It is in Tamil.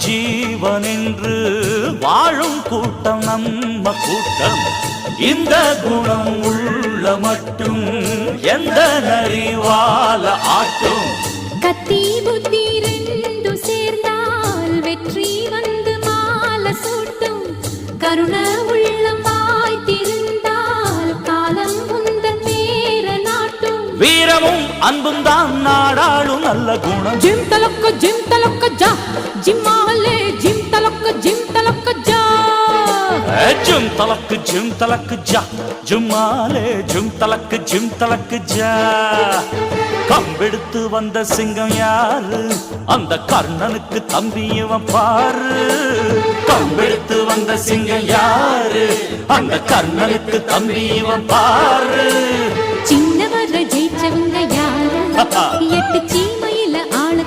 ஜீவன் என்று வாழும் கூட்டம் நம்ம கூட்டம். இந்த குணம் உள்ள மட்டும் எந்த நரிவால ஆட்டும். கத்தி புத்தி ரெண்டு சேர்ந்தால் வெற்றி வந்து மாலை சூட்டும். கருண உள்ளம் வாய்த்திருந்தால் காலம் முந்தன் பேர நாட்டும். வீரமும் அன்பும் தான் நாடாளும் நல்ல குணம். ஜிம் தலக்க ஜா ஜிம்மாலே ஜிம் தலக்க ஜா. ஜிம் தலக்கு ஜா ஜும்மாலே ஜிம் தலக்கு ஜா. கம்பெடுத்து வந்த சிங்கம் யாரு? அந்த கர்ணனுக்கு தம்பி இவன் பாரு. கம்பெடுத்து வந்த சிங்கம் யாரு? அந்த கர்ணனுக்கு தம்பி இவன் பாரு. சின்னவர ஜெயிச்சவங்க யாரு? 8 சீமையில ஆளு